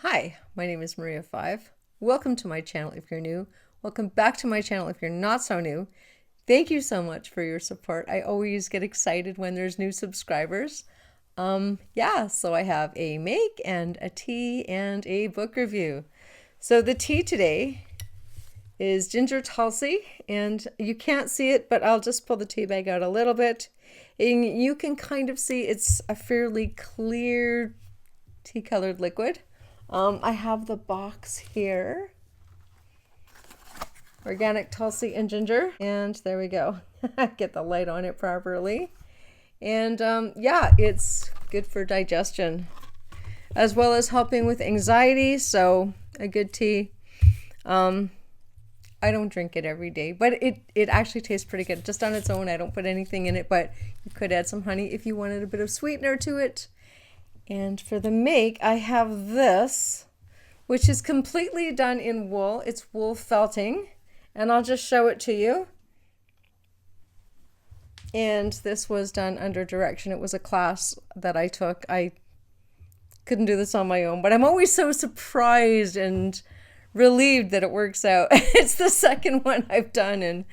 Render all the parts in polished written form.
Hi, my name is Maria5. Welcome to my channel if you're new. Welcome back to my channel if you're not so new. Thank you so much for your support. I always get excited when there's new subscribers. So I have a make and a tea and a book review. So the tea today is ginger tulsi, and you can't see it, but I'll just pull the tea bag out a little bit. And you can kind of see it's a fairly clear tea-colored liquid. I have the box here. Organic tulsi and ginger. And there we go. Get the light on it properly. And it's good for digestion as well as helping with anxiety. So a good tea. I don't drink it every day, but it actually tastes pretty good just on its own. I don't put anything in it, but you could add some honey if you wanted a bit of sweetener to it. And for the make, I have this, which is completely done in wool. It's wool felting, and I'll just show it to you. And this was done under direction. It was a class that I took. I couldn't do this on my own, but I'm always so surprised and relieved that it works out. It's the second one I've done, and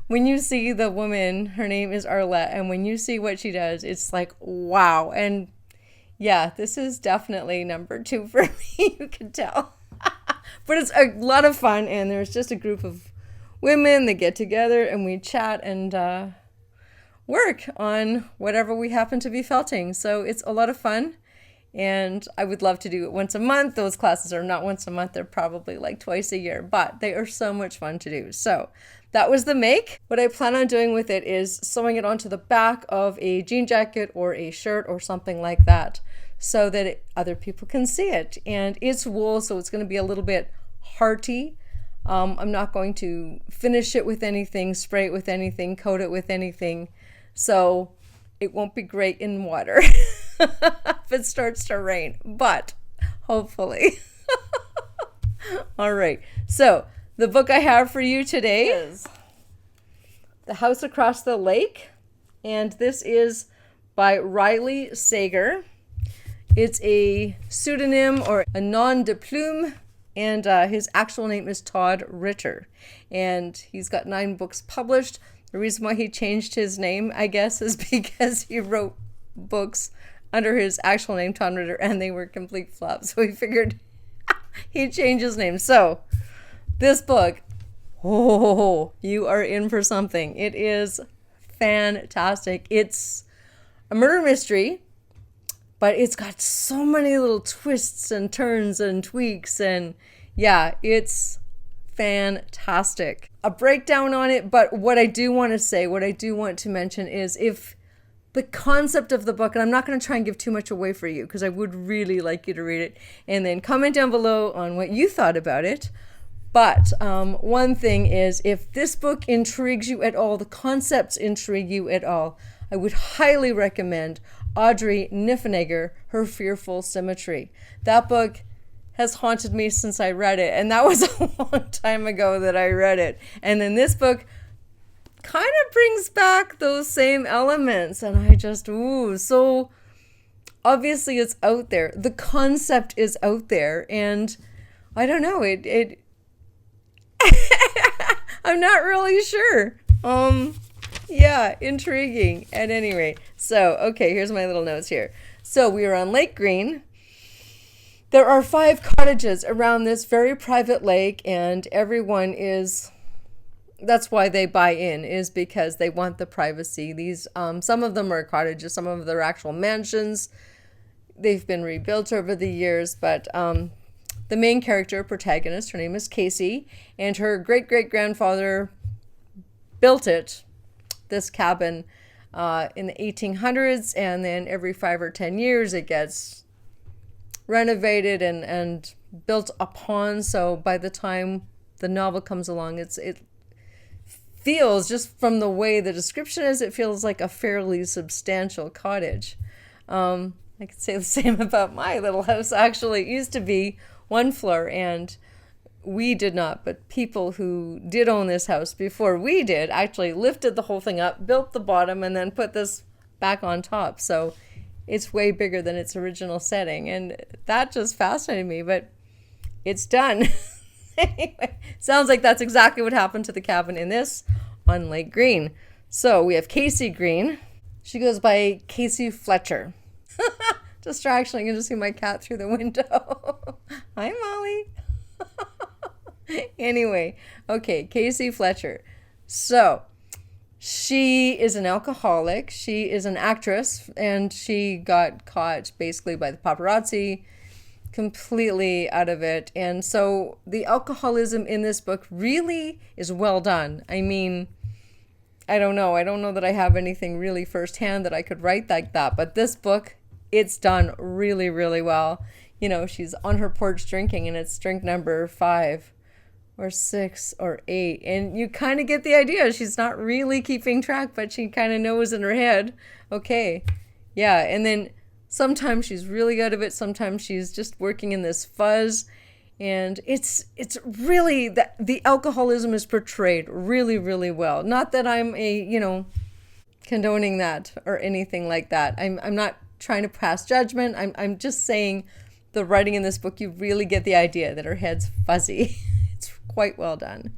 when you see the woman, her name is Arlette, and when you see what she does, it's like, wow. And yeah, this is definitely number 2 for me, you can tell. But it's a lot of fun, and there's just a group of women that get together and we chat and work on whatever we happen to be felting. So it's a lot of fun, and I would love to do it once a month. Those classes are not once a month, they're probably like twice a year, but they are so much fun to do. So that was the make. What I plan on doing with it is sewing it onto the back of a jean jacket or a shirt or something like that, so that other people can see it. And it's wool, so it's going to be a little bit hearty. I'm not going to finish it with anything, spray it with anything, coat it with anything. So it won't be great in water if it starts to rain, but hopefully. All right. So the book I have for you today is The House Across the Lake, and this is by Riley Sager. It's a pseudonym or a nom de plume, and his actual name is Todd Ritter, and he's got 9 books published. The reason why he changed his name, I guess, is because he wrote books under his actual name, Todd Ritter, and they were complete flops, so he figured he'd change his name. So this book, oh, you are in for something. It is fantastic. It's a murder mystery, but it's got so many little twists and turns and tweaks, and yeah, it's fantastic. A breakdown on it, but what I do want to mention is, if the concept of the book, and I'm not going to try and give too much away for you because I would really like you to read it, and then comment down below on what you thought about it. But one thing is, if this book intrigues you at all, the concepts intrigue you at all, I would highly recommend Audrey Niffenegger, Her Fearful Symmetry. That book has haunted me since I read it, and that was a long time ago that I read it. And then this book kind of brings back those same elements, and I just, so obviously it's out there. The concept is out there, and I don't know, it I'm not really sure. Yeah, intriguing at any rate. So, okay, here's my little notes here. So we are on Lake Green. There are 5 cottages around this very private lake, and everyone is, that's why they buy in, is because they want the privacy. These, some of them are cottages, some of them are actual mansions. They've been rebuilt over the years, but the main character, protagonist, her name is Casey, and her great-great-grandfather built it, this cabin, in the 1800s, and then every 5 or 10 years it gets renovated and built upon. So by the time the novel comes along, it feels, just from the way the description is, it feels like a fairly substantial cottage. I could say the same about my little house. Actually, it used to be 1 floor, and we did not, but people who did own this house before we did actually lifted the whole thing up, built the bottom, and then put this back on top. So it's way bigger than its original setting, and that just fascinated me. But it's done. Anyway, sounds like that's exactly what happened to the cabin in this on Lake Green. So we have Casey Green. She goes by Casey Fletcher. Distraction, I can just see my cat through the window. Hi, Molly. Anyway, okay, Casey Fletcher. So she is an alcoholic. She is an actress, and she got caught basically by the paparazzi, completely out of it. And so the alcoholism in this book really is well done. I mean, I don't know that I have anything really firsthand that I could write like that, but this book, it's done really, really well. You know, she's on her porch drinking, and it's drink number 5 or 6 or 8, and you kind of get the idea. She's not really keeping track, but she kind of knows in her head, okay, yeah. And then sometimes she's really out of it. Sometimes she's just working in this fuzz. And it's really that the alcoholism is portrayed really, really well. Not that I'm condoning that or anything like that. I'm not trying to pass judgment. I'm just saying the writing in this book, you really get the idea that her head's fuzzy. It's quite well done.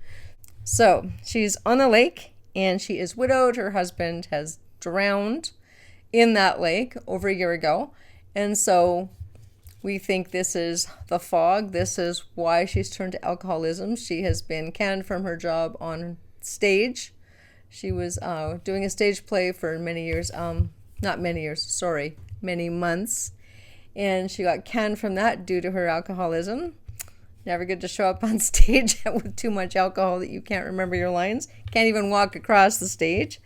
So she's on the lake, and she is widowed. Her husband has drowned in that lake over a year ago. And so we think this is the fog. This is why she's turned to alcoholism. She has been canned from her job on stage. She was doing a stage play for many months. And she got canned from that due to her alcoholism. Never good to show up on stage with too much alcohol that you can't remember your lines. Can't even walk across the stage.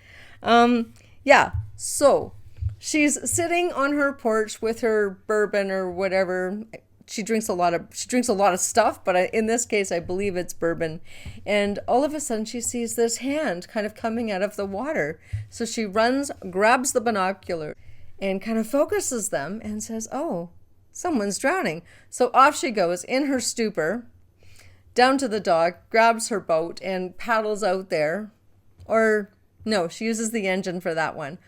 So she's sitting on her porch with her bourbon or whatever. She drinks a lot of stuff, but in this case, I believe it's bourbon. And all of a sudden, she sees this hand kind of coming out of the water. So she runs, grabs the binocular, and kind of focuses them and says, "Oh, someone's drowning." So off she goes in her stupor, down to the dock, grabs her boat, and paddles out there. Or no, she uses the engine for that one.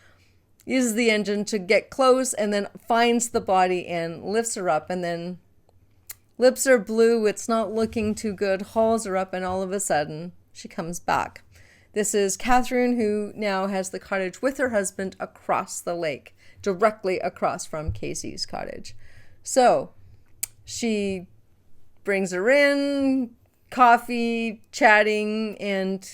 Uses the engine to get close, and then finds the body and lifts her up, and then lips are blue. It's not looking too good. Hauls her up, and all of a sudden she comes back. This is Catherine, who now has the cottage with her husband across the lake, directly across from Casey's cottage. So she brings her in, coffee, chatting, and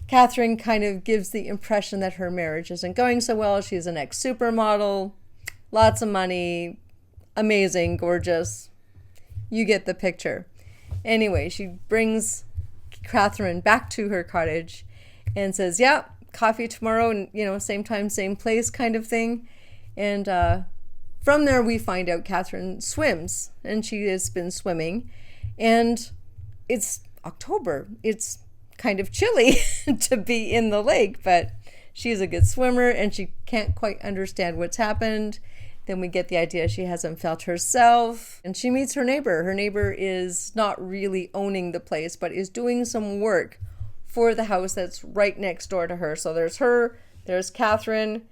Catherine kind of gives the impression that her marriage isn't going so well. She's an ex-supermodel, lots of money, amazing, gorgeous. You get the picture. Anyway, she brings Catherine back to her cottage and says, "Yeah, coffee tomorrow, same time, same place kind of thing." And from there, we find out Catherine swims, and she has been swimming. And it's October. It's kind of chilly to be in the lake, but she's a good swimmer, and she can't quite understand what's happened. Then we get the idea she hasn't felt herself, and she meets her neighbor. Her neighbor is not really owning the place, but is doing some work for the house that's right next door to her. So there's her, there's Catherine,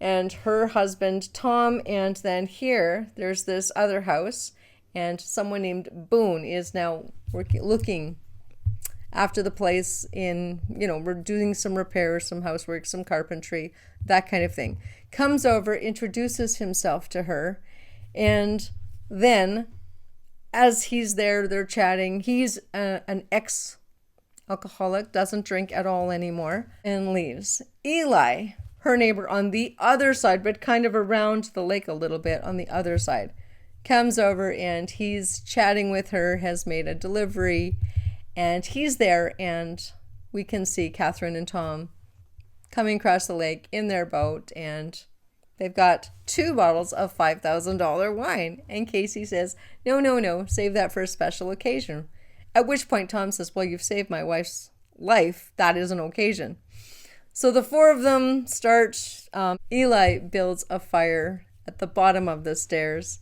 and her husband, Tom, and then here, there's this other house, and someone named Boone is now looking after the place we're doing some repairs, some housework, some carpentry, that kind of thing. Comes over, introduces himself to her, and then as he's there, they're chatting. He's an ex-alcoholic, doesn't drink at all anymore, and leaves. Eli, her neighbor on the other side, but kind of around the lake a little bit on the other side, comes over, and he's chatting with her, has made a delivery, and he's there, and we can see Catherine and Tom coming across the lake in their boat, and they've got 2 bottles of $5,000 wine. And Casey says, no, save that for a special occasion. At which point Tom says, "Well, you've saved my wife's life. That is an occasion." So the 4 of them start, Eli builds a fire at the bottom of the stairs.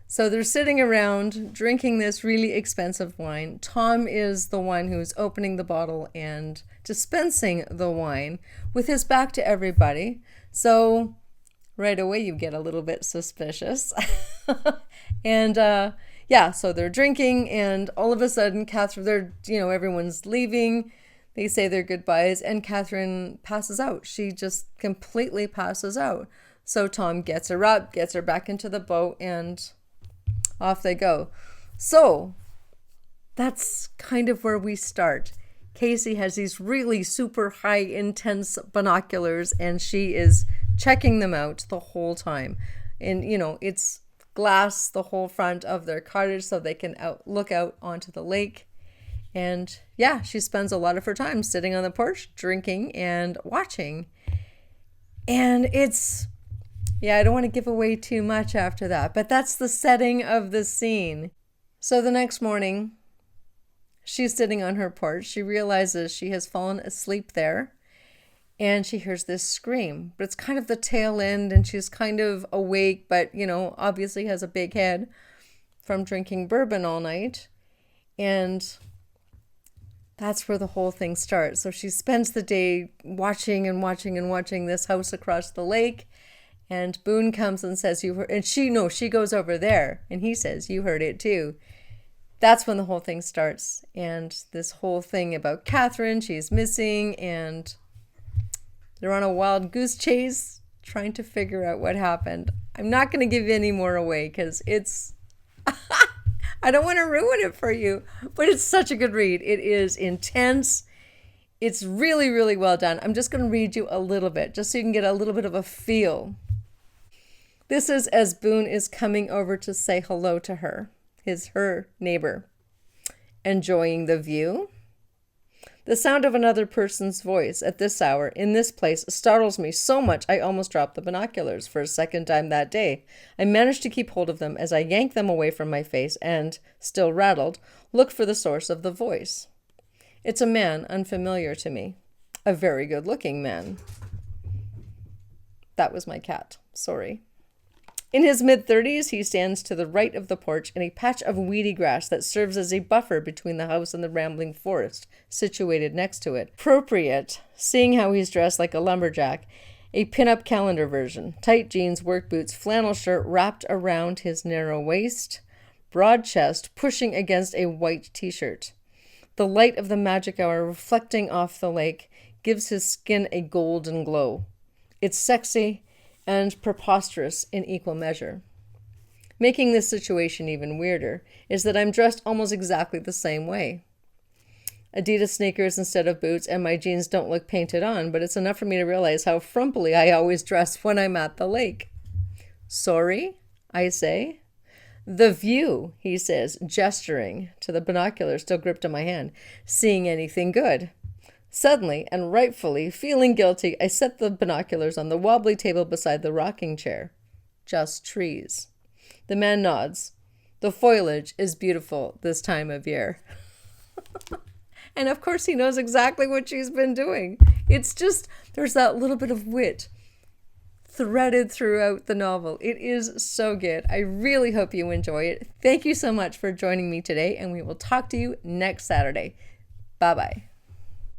So they're sitting around drinking this really expensive wine. Tom is the one who's opening the bottle and dispensing the wine with his back to everybody. So right away you get a little bit suspicious. And yeah, so they're drinking, and all of a sudden, everyone's leaving. They say their goodbyes, and Catherine passes out. She just completely passes out. So Tom gets her up, gets her back into the boat, and off they go. So that's kind of where we start. Casey has these really super high intense binoculars, and she is checking them out the whole time. And, it's glass the whole front of their cottage so they can look out onto the lake. And yeah, she spends a lot of her time sitting on the porch, drinking and watching. And I don't want to give away too much after that, but that's the setting of the scene. So the next morning, she's sitting on her porch. She realizes she has fallen asleep there, and she hears this scream, but it's kind of the tail end, and she's kind of awake, but, obviously has a big head from drinking bourbon all night. And that's where the whole thing starts. So she spends the day watching and watching and watching this house across the lake. And Boone comes and says, "You heard," and she goes over there, and he says, "You heard it too." That's when the whole thing starts. And this whole thing about Catherine, she's missing, and they're on a wild goose chase trying to figure out what happened. I'm not going to give any more away because it's I don't want to ruin it for you, but it's such a good read. It is intense. It's really, really well done. I'm just going to read you a little bit just so you can get a little bit of a feel. This is as Boone is coming over to say hello to her neighbor. Enjoying the view? The sound of another person's voice at this hour in this place startles me so much I almost dropped the binoculars for a second time that day. I managed to keep hold of them as I yanked them away from my face and, still rattled, looked for the source of the voice. It's a man unfamiliar to me. A very good-looking man. That was my cat. Sorry. In his mid-30s, he stands to the right of the porch in a patch of weedy grass that serves as a buffer between the house and the rambling forest situated next to it. Appropriate, seeing how he's dressed like a lumberjack, a pin-up calendar version. Tight jeans, work boots, flannel shirt wrapped around his narrow waist, broad chest pushing against a white t-shirt. The light of the magic hour reflecting off the lake gives his skin a golden glow. It's sexy and preposterous in equal measure. Making this situation even weirder is that I'm dressed almost exactly the same way. Adidas sneakers instead of boots, and my jeans don't look painted on, but it's enough for me to realize how frumpily I always dress when I'm at the lake. "Sorry," I say. "The view," he says, gesturing to the binoculars still gripped in my hand. "Seeing anything good?" Suddenly, and rightfully, feeling guilty, I set the binoculars on the wobbly table beside the rocking chair. "Just trees." The man nods. "The foliage is beautiful this time of year." And of course he knows exactly what she's been doing. It's just, there's that little bit of wit threaded throughout the novel. It is so good. I really hope you enjoy it. Thank you so much for joining me today, and we will talk to you next Saturday. Bye-bye.